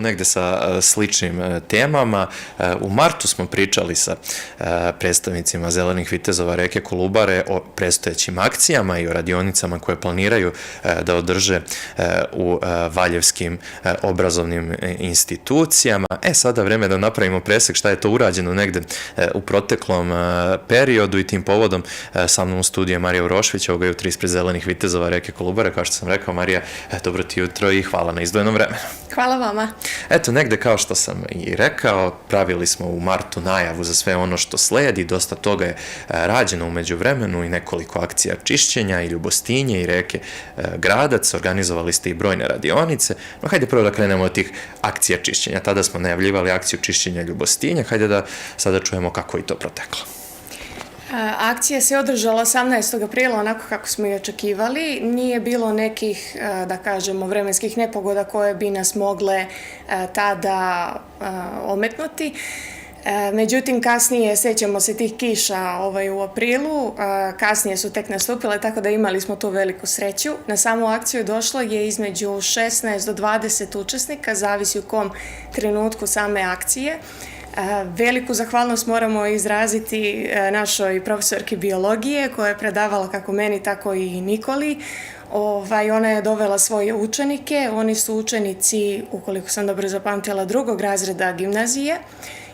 negde sa sličnim temama. U martu smo pričali sa predstavnicima Zelenih vitezova reke Kolubare o predstojećim akcijama i o radionicama koje planiraju da održe u valjevskim obrazovnim institucijama. Sada vreme da napravimo presek šta je to urađeno negde u proteklom periodu i tim povodom sa mnom u studiju je Marija Urošević, ovoga jutra ispred Zelenih vitezova reke Kolubare. Kao što sam rekao, Marija, dobro ti jutro i hvala na izdvojenom vremenu. Hvala vama. Eto, negde kao što sam i rekao, pravili smo u martu najavu za sve ono što sledi, dosta toga je rađeno umeđu vremenu i nekoliko akcija čišćenja i Ljubostinje i reke Gradac, organizovali ste i brojne radionice, no hajde prvo da krenemo od tih akcija čišćenja. Tada smo najavljivali akciju čišćenja Ljubostinje, hajde da sada čujemo kako je to proteklo. Akcija se održala 18. aprila onako kako smo i očekivali. Nije bilo nekih, da kažemo, vremenskih nepogoda koje bi nas mogle tada ometnuti. Međutim, kasnije, sećamo se tih kiša u aprilu, kasnije su tek nastupile, tako da imali smo tu veliku sreću. Na samu akciju došlo je između 16 do 20 učesnika, zavisi u kom trenutku same akcije. Veliku zahvalnost moramo izraziti našoj profesorki biologije koja je predavala kako meni, tako i Nikoli. Ona je dovela svoje učenike, oni su učenici, ukoliko sam dobro zapamtila, 2. razreda gimnazije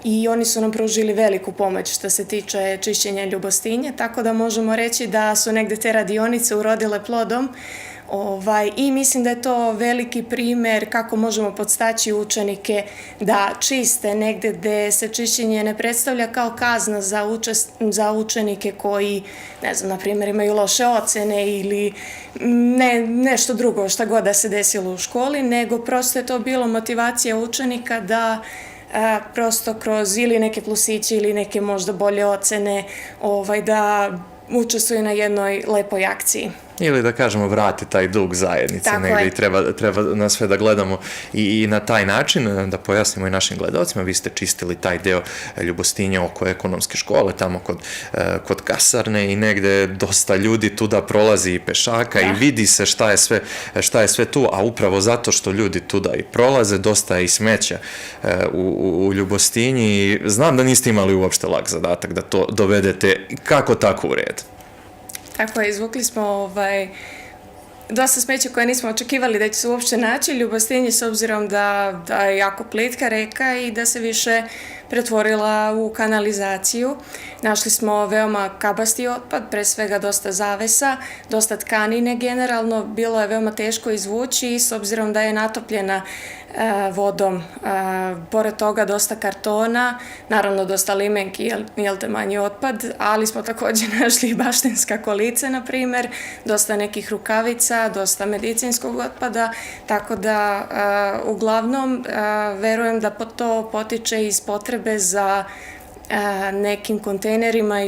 i oni su nam pružili veliku pomoć što se tiče čišćenja Ljubostinje, tako da možemo reći da su negde te radionice urodile plodom. I mislim da je to veliki primer kako možemo podstaći učenike da čiste negde gde se čišćenje ne predstavlja kao kazna za učenike koji, ne znam, na primjer imaju loše ocene ili nešto drugo šta god da se desilo u školi, nego prosto je to bilo motivacija učenika da prosto kroz ili neke plusiće ili neke možda bolje ocene da učestvuju na jednoj lepoj akciji. Ili da kažemo vrati taj dug zajednice negde i treba na sve da gledamo i na taj način, da pojasnimo i našim gledalcima. Vi ste čistili taj deo Ljubostinje oko ekonomske škole, tamo kod kasarne i negde dosta ljudi tuda prolazi i pešaka i vidi se šta je sve tu, a upravo zato što ljudi tuda i prolaze, dosta je i smeća u Ljubostinji i znam da niste imali uopšte lak zadatak da to dovedete kako tako u red. Tako je, izvukli smo dosta smeća koje nismo očekivali da će se uopšte naći. Ljubostinje, s obzirom da je jako plitka reka i da se više pretvorila u kanalizaciju. Našli smo veoma kabasti otpad, pre svega dosta zavesa, dosta tkanine generalno. Bilo je veoma teško izvući i s obzirom da je natopljena vodom. Pored toga dosta kartona, naravno dosta limenki, jel te manji otpad, ali smo također našli i baštenska kolica, na primer, dosta nekih rukavica, dosta medicinskog otpada, tako da uglavnom verujem da to potiče iz potrebe za nekim kontejnerima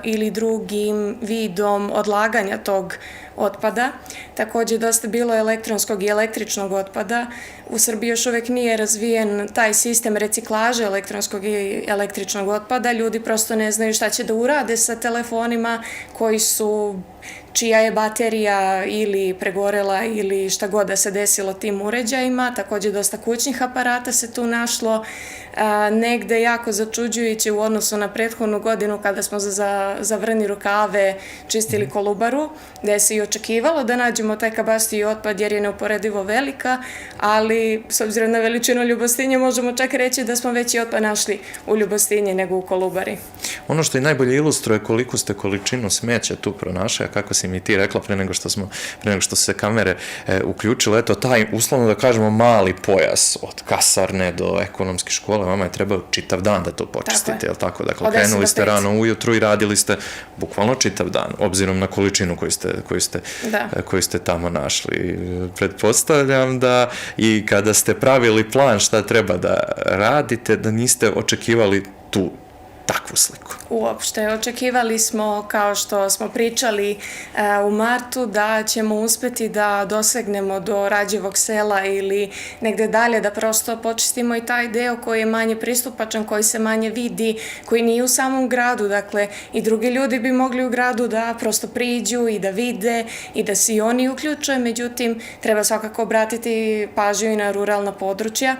ili drugim vidom odlaganja tog otpada. Također dosta bilo elektronskog i električnog otpada. U Srbiji još uvek nije razvijen taj sistem reciklaže elektronskog i električnog otpada. Ljudi prosto ne znaju šta će da urade sa telefonima čija je baterija ili pregorela ili šta god da se desilo tim uređajima. Također dosta kućnih aparata se tu našlo. Negde jako začuđujuće u odnosu na prethodnu godinu kada smo za vrni rukave čistili Kolubaru, gde se i očekivalo da nađemo taj kabasti otpad jer je neuporedivo velika, ali s obzirom na veličinu Ljubostinje možemo čak reći da smo veći otpad našli u Ljubostinje nego u Kolubari. Ono što i najbolje ilustruje koliko ste količinu smeća tu pronašli, a kako si mi ti rekla pre nego što se kamere uključile, eto taj, uslovno da kažemo, mali pojas od kasarne do ekonomske škole, vama je trebao čitav dan da to počistite, je li tako? Dakle, krenuli ste rano ujutru i radili ste bukvalno čitav dan, obzirom na količinu koju ste tamo našli. Pretpostavljam da i kada ste pravili plan šta treba da radite, da niste očekivali takvu sliku? Uopšte, očekivali smo, kao što smo pričali u martu, da ćemo uspeti da dosegnemo do Rađevog sela ili negde dalje, da prosto počistimo i taj deo koji je manje pristupačan, koji se manje vidi, koji nije u samom gradu. Dakle, i drugi ljudi bi mogli u gradu da prosto priđu i da vide i da se i oni uključe, međutim, treba svakako obratiti pažnju i na ruralna područja.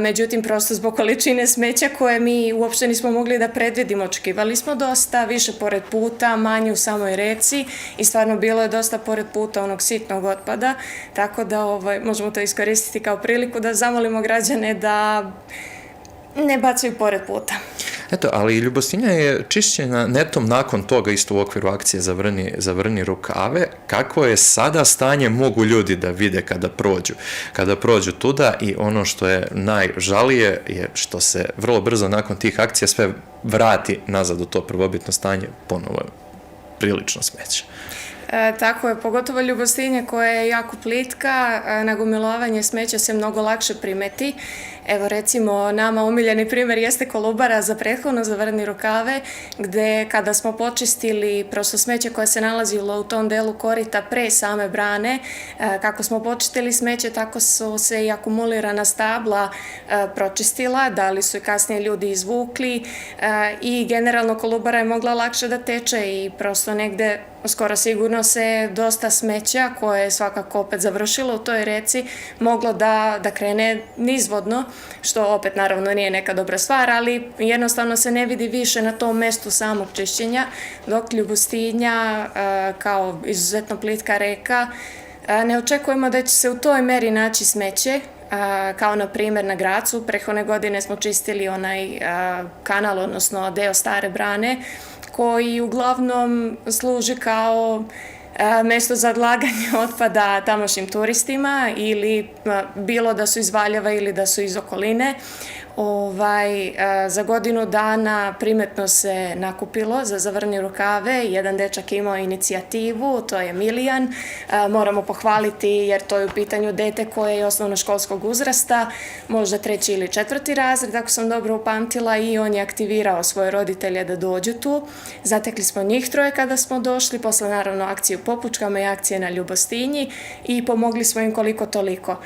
Međutim, prosto zbog količine smeća koje mi uopšte nismo mogli da predvidimo, očekivali smo dosta, više pored puta, manje u samoj reci i stvarno bilo je dosta pored puta onog sitnog otpada, tako da možemo to iskoristiti kao priliku da zamolimo građane da ne bacaju pored puta. Eto, ali Ljubostinja je čišćena netom nakon toga isto u okviru akcije Zavrni rukave. Kako je sada stanje, mogu ljudi da vide kada prođu tuda, i ono što je najžalije je što se vrlo brzo nakon tih akcija sve vrati nazad u to prvobitno stanje, ponovo je prilično smeće. Tako je, pogotovo Ljubostinja koja je jako plitka, nagomilavanje smeća se mnogo lakše primeti. Evo recimo, nama omiljeni primjer jeste Kolubara za prethodno Zavrni rukave, gde kada smo počistili prosto smeće koje se nalazilo u tom delu korita pre same brane, kako smo počistili smeće, tako su se i akumulirana stabla pročistila, da li su i kasnije ljudi izvukli i generalno Kolubara je mogla lakše da teče i prosto negde skoro sigurno se dosta smeća koje je svakako opet završilo u toj reci moglo da krene nizvodno, što opet naravno nije neka dobra stvar, ali jednostavno se ne vidi više na tom mestu samog čišćenja, dok Ljubostinja kao izuzetno plitka reka ne očekujemo da će se u toj meri naći smeće, kao na primjer na Gracu. Prethodne godine smo čistili onaj kanal, odnosno deo stare brane, koji uglavnom služi kao mesto za odlaganje otpada tamošnjim turistima ili bilo da su iz Valjeva ili da su iz okoline. Za godinu dana primetno se nakupilo za Zavrni rukave, jedan dečak imao inicijativu, to je Milijan, moramo pohvaliti jer to je u pitanju dete koje je osnovnoškolskog uzrasta, možda 3. ili 4. razred, ako sam dobro upamtila, i on je aktivirao svoje roditelje da dođu tu. Zatekli smo njih 3 kada smo došli, posle naravno akciju Popučkama i akcije na Ljubostinji i pomogli smo im koliko toliko.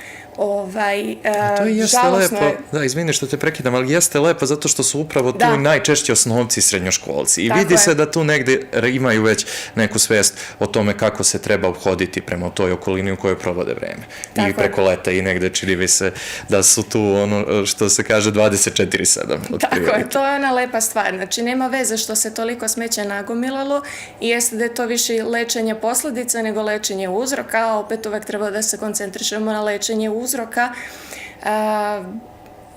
To jeste lepo, da, izvini što te prekidam, ali jeste lepo zato što su upravo tu najčešće osnovci i srednjoškolci i vidi se da tu negde imaju već neku svest o tome kako se treba obhoditi prema toj okolini u kojoj provode vreme i preko leta i negde čini mi se da su tu ono što se kaže 24/7. Tako je, to je ona lepa stvar, znači nema veze što se toliko smeća nagomilalo i jeste da je to više lečenje posledica nego lečenje uzroka, a opet uvek treba da se koncentrišemo na lečenje uzroka.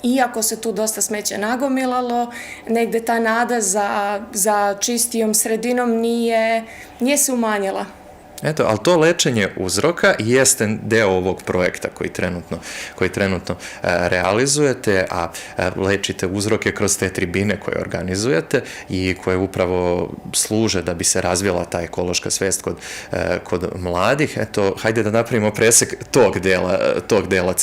Iako se tu dosta smeća nagomilalo, negde ta nada za čistijom sredinom nije se umanjila. Eto, ali to lečenje uzroka jeste deo ovog projekta koji trenutno realizujete, a lečite uzroke kroz te tribine koje organizujete i koje upravo služe da bi se razvila ta ekološka svest kod mladih. Eto, hajde da napravimo presek tog dela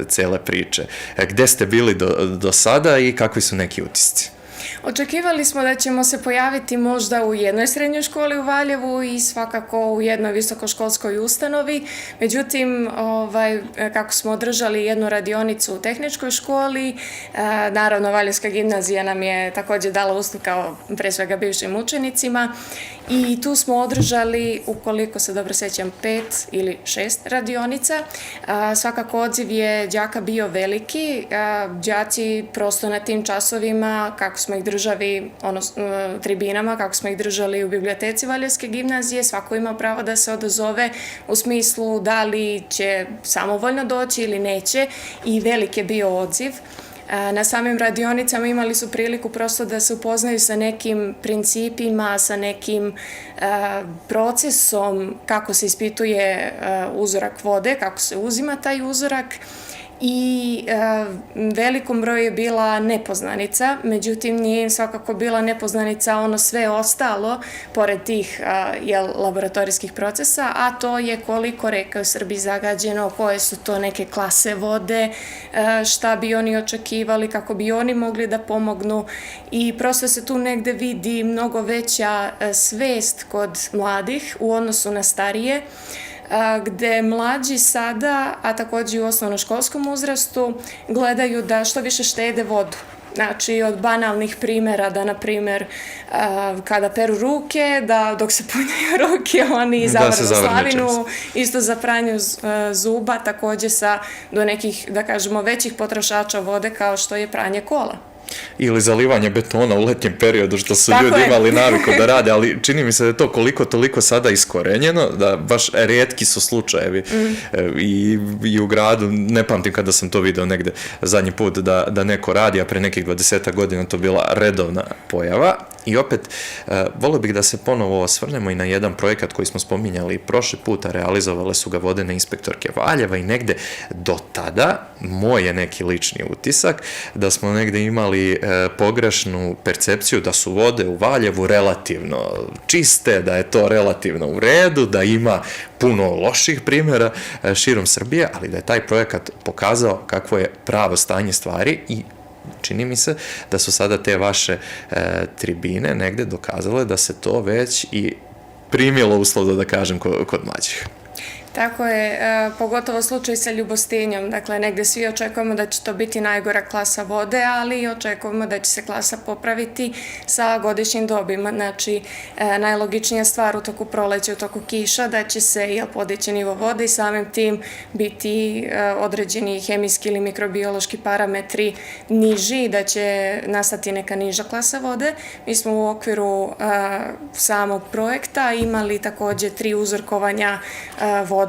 cele priče. Gde ste bili do sada i kakvi su neki utisci? Očekivali smo da ćemo se pojaviti možda u jednoj srednjoj školi u Valjevu i svakako u jednoj visokoškolskoj ustanovi. Međutim, kako smo održali jednu radionicu u tehničkoj školi, naravno Valjevska gimnazija nam je također dala uslugu kao pre svega bivšim učenicima i tu smo održali, ukoliko se dobro sećam, 5 ili 6 radionica. Svakako odziv je đaka bio veliki, đaci prosto na tim časovima, kako smo ih držali, tribinama, kako smo ih držali u biblioteci Valjevske gimnazije, svako ima pravo da se odazove u smislu da li će samovoljno doći ili neće i velik je bio odziv. Na samim radionicama imali su priliku prosto da se upoznaju sa nekim principima, sa nekim procesom kako se ispituje uzorak vode, kako se uzima taj uzorak i velikom broju je bila nepoznanica, međutim nije im svakako bila nepoznanica ono sve ostalo pored tih laboratorijskih procesa, a to je koliko reka u Srbiji zagađeno, koje su to neke klase vode, šta bi oni očekivali, kako bi oni mogli da pomognu i prosto se tu negde vidi mnogo veća svest kod mladih u odnosu na starije, gde mlađi sada, a takođe i u osnovnoškolskom uzrastu, gledaju da što više štede vodu. Znači, od banalnih primera da, na primer, kada peru ruke, da dok se punjaju ruke, oni zavrnu slavinu, isto za pranje zuba, takođe do nekih, da kažemo, većih potrošača vode kao što je pranje kola. Ili zalivanje betona u letnjem periodu, što su ljudi imali naviku da rade, ali čini mi se da je to toliko sada iskorenjeno, da baš rijetki su slučajevi i u gradu, ne pamtim kada sam to video negde zadnji put da neko radi, a pre nekih 20 godina to bila redovna pojava. I opet, volio bih da se ponovo osvrnemo i na jedan projekat koji smo spominjali prošli puta, realizovale su ga vodene inspektorke Valjeva i negde do tada, moj je neki lični utisak, da smo negde imali pogrešnu percepciju da su vode u Valjevu relativno čiste, da je to relativno u redu, da ima puno loših primjera širom Srbije, ali da je taj projekat pokazao kakvo je pravo stanje stvari i čini mi se da su sada te vaše tribine negde dokazale da se to već i primilo, uslovno da kažem, kod mlađih. Tako je, pogotovo slučaj sa Ljubostinjom, dakle negde svi očekujemo da će to biti najgora klasa vode, ali očekujemo da će se klasa popraviti sa godišnjim dobima, znači najlogičnija stvar u toku proleća, u toku kiša, da će se podići nivo vode i samim tim biti određeni hemijski ili mikrobiološki parametri niži, da će nastati neka niža klasa vode. Mi smo u okviru samog projekta imali takođe 3 uzorkovanja vode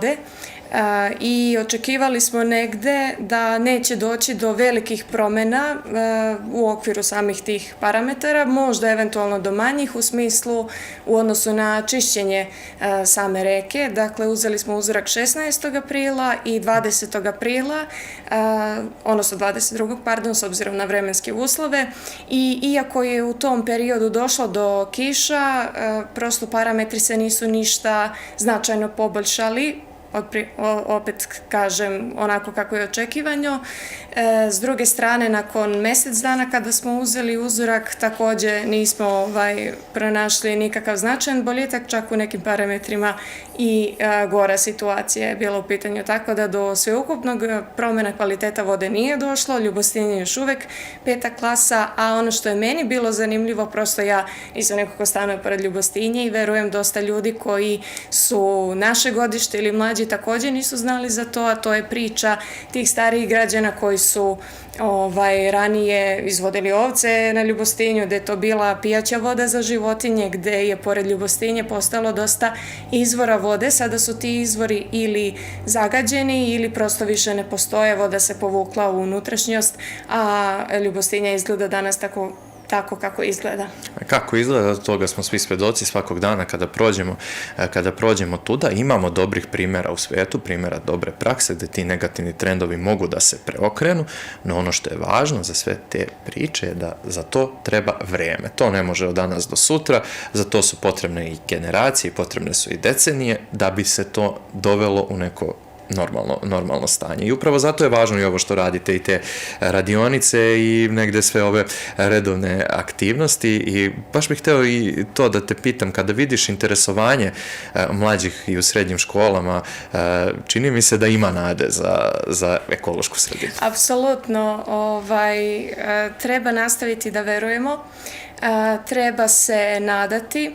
i očekivali smo negde da neće doći do velikih promena u okviru samih tih parametara, možda eventualno do manjih u smislu u odnosu na čišćenje same reke. Dakle, uzeli smo uzorak 16. aprila i 20. aprila, odnosno 22. pardon, s obzirom na vremenske uslove i iako je u tom periodu došlo do kiša, prosto parametri se nisu ništa značajno poboljšali, opet kažem onako kako je očekivano. S druge strane, nakon mesec dana kada smo uzeli uzorak, takođe nismo pronašli nikakav značajan boljitak, čak u nekim parametrima i gora situacija je bila u pitanju, tako da do sveukupnog promena kvaliteta vode nije došlo. Ljubostinje je još uvek 5. klasa, a ono što je meni bilo zanimljivo, prosto ja nisam neko ko stanuje pored Ljubostinje i verujem dosta ljudi koji su naše godište ili mlađi takođe nisu znali za to, a to je priča tih starijih građana koji su ranije izvodili ovce na Ljubostinju, gde je to bila pijaća voda za životinje, gde je pored Ljubostinje postalo dosta izvora vode. Sada su ti izvori ili zagađeni ili prosto više ne postoje, voda se povukla u unutrašnjost, a Ljubostinja izgleda danas tako kako izgleda. Kako izgleda, toga smo svi svedoci svakog dana kada prođemo tuda. Imamo dobrih primjera u svetu, primjera dobre prakse gde ti negativni trendovi mogu da se preokrenu, no ono što je važno za sve te priče je da za to treba vreme. To ne može od danas do sutra, za to su potrebne i generacije, potrebne su i decenije da bi se to dovelo u neko normalno stanje. I upravo zato je važno i ovo što radite i te radionice i negde sve ove redovne aktivnosti i baš bih hteo i to da te pitam, kada vidiš interesovanje mlađih i u srednjim školama, čini mi se da ima nade za ekološku sredinu. Apsolutno, treba nastaviti da verujemo, treba se nadati.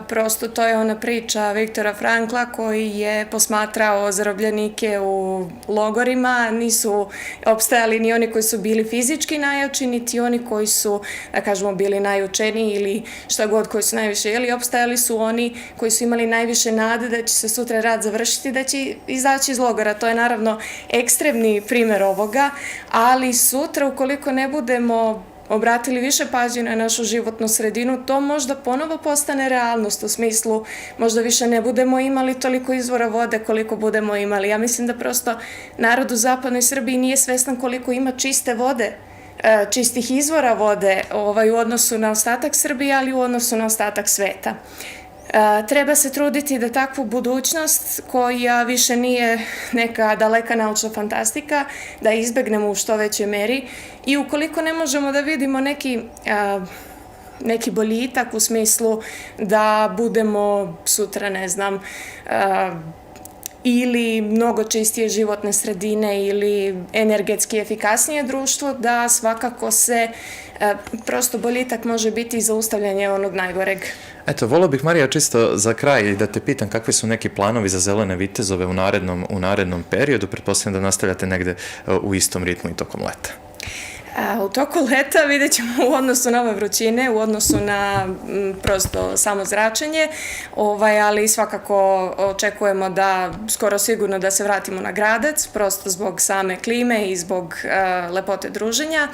Prosto to je ona priča Viktora Frankla koji je posmatrao zarobljenike u logorima, nisu opstajali ni oni koji su bili fizički najjači, niti oni koji su, da kažemo, bili najučeniji ili šta god, koji su najviše jeli, opstajali su oni koji su imali najviše nade da će se sutra rad završiti, da će izaći iz logora. To je naravno ekstremni primer ovoga, ali sutra ukoliko ne budemo obratili više pažnje na našu životnu sredinu, to možda ponovo postane realnost u smislu možda više ne budemo imali toliko izvora vode koliko budemo imali. Ja mislim da prosto narod u zapadnoj Srbiji nije svestan koliko ima čiste vode, čistih izvora vode u odnosu na ostatak Srbije, ali u odnosu na ostatak sveta. Treba se truditi da takvu budućnost, koja više nije neka daleka naučna fantastika, da izbegnemo u što većoj meri i ukoliko ne možemo da vidimo neki boljitak u smislu da budemo sutra, ne znam, ili mnogo čistije životne sredine ili energetski efikasnije društvo, da svakako se prosto boljitak može biti i zaustavljanje onog najgoreg. Eto, volio bih, Marija, čisto za kraj da te pitam kakvi su neki planovi za zelene vitezove u narednom periodu. Pretpostavljam da nastavljate negde u istom ritmu i tokom leta. U toku leta vidjet ćemo u odnosu na ove vrućine, u odnosu na prosto samo zračenje, ali svakako očekujemo da skoro sigurno da se vratimo na Gradac, prosto zbog same klime i zbog lepote druženja.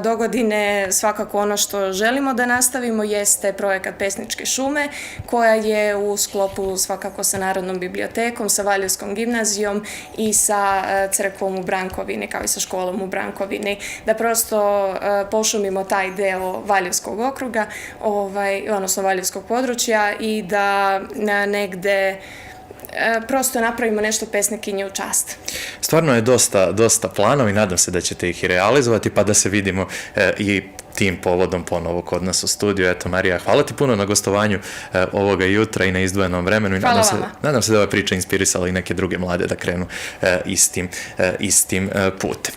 Dogodine svakako ono što želimo da nastavimo jeste projekat Pesničke šume, koja je u sklopu svakako sa Narodnom bibliotekom, sa Valjevskom gimnazijom i sa crkvom u Brankovini, kao i sa školom u Brankovini, da prosto pošumimo taj deo Valjevskog okruga, odnosno Valjevskog područja i da negde prosto napravimo nešto pesnikinje u čast. Stvarno je dosta planova i nadam se da ćete ih i realizovati, pa da se vidimo i tim povodom ponovo kod nas u studiju. Eto, Marija, hvala ti puno na gostovanju ovoga jutra i na izdvojenom vremenu. Hvala vama. Nadam se da ova priča inspirisala i neke druge mlade da krenu istim putem.